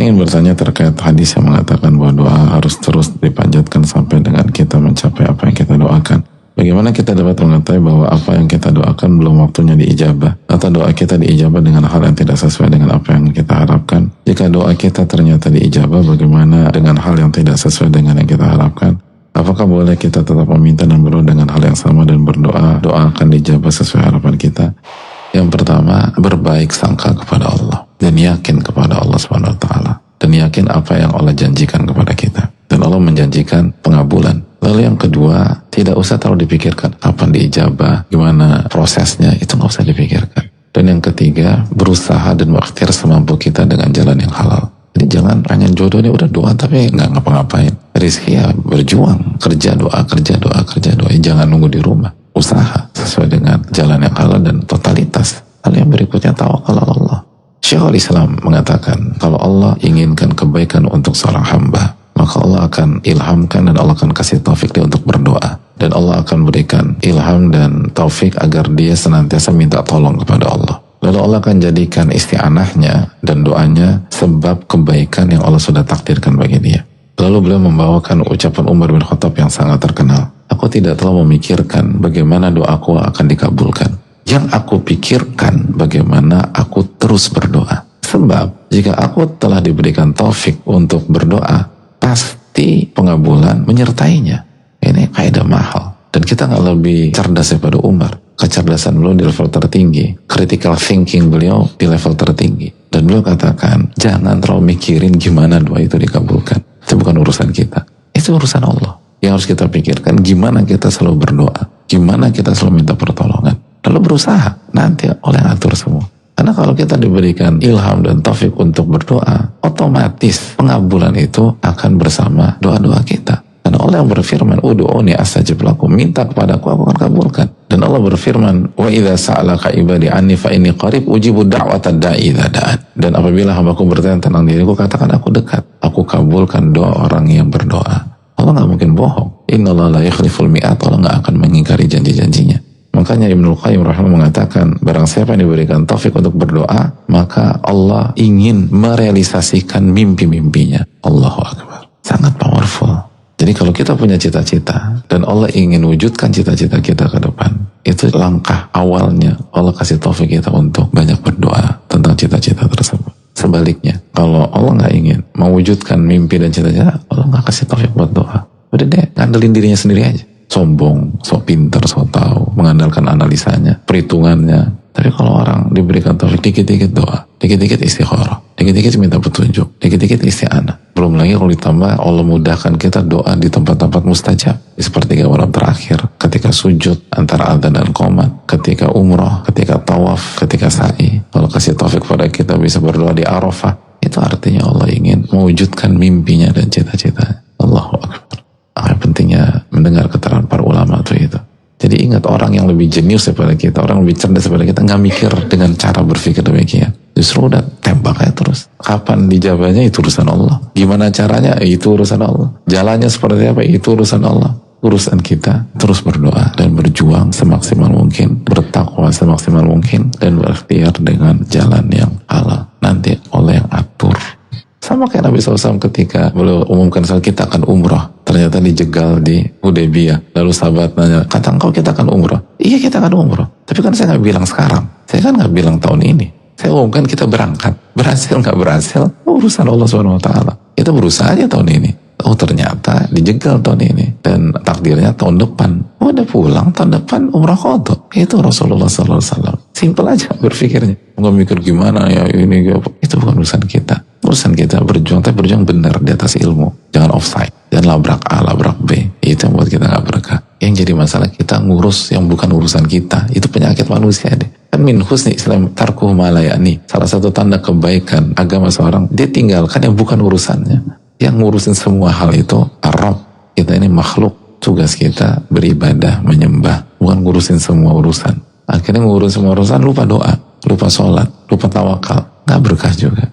Saya ingin bertanya terkait hadis yang mengatakan bahwa doa harus terus dipanjatkan sampai dengan kita mencapai apa yang kita doakan. Bagaimana kita dapat mengetahui bahwa apa yang kita doakan belum waktunya diijabah, atau doa kita diijabah dengan hal yang tidak sesuai dengan apa yang kita harapkan? Jika doa kita ternyata diijabah, bagaimana dengan hal yang tidak sesuai dengan yang kita harapkan? Apakah boleh kita tetap meminta dan berdoa dengan hal yang sama dan berdoa doa akan dijabah sesuai harapan kita? Yang pertama, berbaik sangka kepada Allah dan yakin kepada Allah Subhanahu wa taala, dan yakin apa yang Allah janjikan kepada kita, dan Allah menjanjikan pengabulan. Lalu yang kedua, tidak usah terlalu dipikirkan kapan diijabah, gimana prosesnya, itu nggak usah dipikirkan. Dan yang ketiga, berusaha dan berikhtiar semampu kita dengan jalan yang halal. Jadi jangan pengen jodoh ini udah doa tapi nggak ngapa-ngapain. Rizki ya berjuang, kerja doa. Jangan nunggu di rumah. Usaha sesuai dengan jalan yang halal dan totalitas. Lalu yang berikutnya, tawakal Allah. Syekhul Islam mengatakan, kalau Allah inginkan kebaikan untuk seorang hamba, maka Allah akan ilhamkan dan Allah akan kasih taufik dia untuk berdoa. Dan Allah akan berikan ilham dan taufik agar dia senantiasa minta tolong kepada Allah. Lalu Allah akan jadikan isti'anahnya dan doanya sebab kebaikan yang Allah sudah takdirkan bagi dia. Lalu beliau membawakan ucapan Umar bin Khattab yang sangat terkenal. Aku tidak terlalu memikirkan bagaimana doaku akan dikabulkan. Yang aku pikirkan bagaimana aku terus berdoa. Sebab jika aku telah diberikan taufik untuk berdoa, pasti pengabulan menyertainya. Ini kaidah mahal. Dan kita nggak lebih cerdas daripada Umar. Kecerdasan beliau di level tertinggi, critical thinking beliau di level tertinggi. Dan beliau katakan, jangan terlalu mikirin gimana doa itu dikabulkan. Itu bukan urusan kita, itu urusan Allah. Yang harus kita pikirkan, gimana kita selalu berdoa, gimana kita selalu minta pertolongan, lalu berusaha, nanti Allah yang atur semua. Karena kalau kita diberikan ilham dan taufik untuk berdoa, otomatis pengabulan itu akan bersama doa-doa kita. Karena Allah yang berfirman, ud'uni astajib lakum, minta kepadaku aku akan kabulkan. Dan Allah berfirman, wa idza sa'alaka ibadi anni fa inni qarib ujibu da'watad da'i idza da'an. Dan apabila hambaku bertanya tentang diriku, katakan aku dekat, aku kabulkan doa orang yang berdoa. Allah nggak mungkin bohong. Innallaha la yukhliful mi'at, Allah nggak akan mengingkari janji-janjinya. Makanya Ibnul Qayyim rahimahullah mengatakan, barang siapa yang diberikan taufik untuk berdoa, maka Allah ingin merealisasikan mimpi-mimpinya. Allahu Akbar. Sangat powerful. Jadi kalau kita punya cita-cita dan Allah ingin wujudkan cita-cita kita ke depan, itu langkah awalnya Allah kasih taufik kita untuk banyak berdoa tentang cita-cita tersebut. Sebaliknya, kalau Allah nggak ingin mewujudkan mimpi dan cita-cita, Allah nggak kasih taufik buat doa. Udah deh, ngandelin dirinya sendiri aja. Sombong, sok pinter, sok tahu, mengandalkan analisanya, perhitungannya. Tapi kalau orang diberikan taufik, dikit-dikit doa, dikit-dikit istikharah, dikit-dikit minta petunjuk, dikit-dikit isti'anah. Belum lagi kalau ditambah Allah mudahkan kita doa di tempat-tempat mustajab. Di sepertiga malam terakhir, ketika sujud antara adzan dan qomat, ketika umrah, ketika tawaf, ketika sa'i. Allah kasih taufik pada kita bisa berdoa di Arafah. Itu artinya Allah ingin mewujudkan mimpinya dan cita-citanya. Allahu Akbar. Apa pentingnya mendengar keterangan para ulama itu. Jadi ingat, orang yang lebih jenius daripada kita, orang yang lebih cerdas daripada kita, nggak mikir dengan cara berpikir demikian. Justru udah tembak aja terus. Kapan dijawabnya itu urusan Allah. Gimana caranya itu urusan Allah. Jalannya seperti apa itu urusan Allah. Urusan kita terus berdoa dan berjuang semaksimal mungkin, bertakwa semaksimal mungkin, dan berikhtiar dengan jalan yang halal. Nanti Allah yang atur. Sama kayak Nabi SAW ketika beliau umumkan kita akan umrah, ternyata dijegal di Hudaybiyah. Lalu sahabat nanya, kata engkau kita akan umrah? Iya, kita akan umrah. Tapi kan saya nggak bilang sekarang. Saya kan nggak bilang tahun ini. Saya umumkan kita berangkat. Berhasil nggak berhasil, urusan Allah SWT. Kita berusaha aja tahun ini. Oh ternyata dijegal tahun ini. Dan takdirnya tahun depan. Oh udah pulang tahun depan umrah qadha. Itu Rasulullah SAW. Simpel aja berpikirnya. Nggak mikir gimana ya ini. Itu bukan urusan kita. Urusan kita berjuang, tapi berjuang benar di atas ilmu. Jangan offside. Jangan labrak A, labrak B. Itu yang buat kita gak berkah. Yang jadi masalah kita ngurus yang bukan urusan kita. Itu penyakit manusia deh. Kan min husni Islam tarkuh ma la ya'ni. Salah satu tanda kebaikan agama seorang, dia tinggalkan yang bukan urusannya. Yang ngurusin semua hal itu Arab. Kita ini makhluk. Tugas kita beribadah, menyembah. Bukan ngurusin semua urusan. Akhirnya ngurusin semua urusan, lupa doa, lupa sholat, lupa tawakal. Gak berkah juga.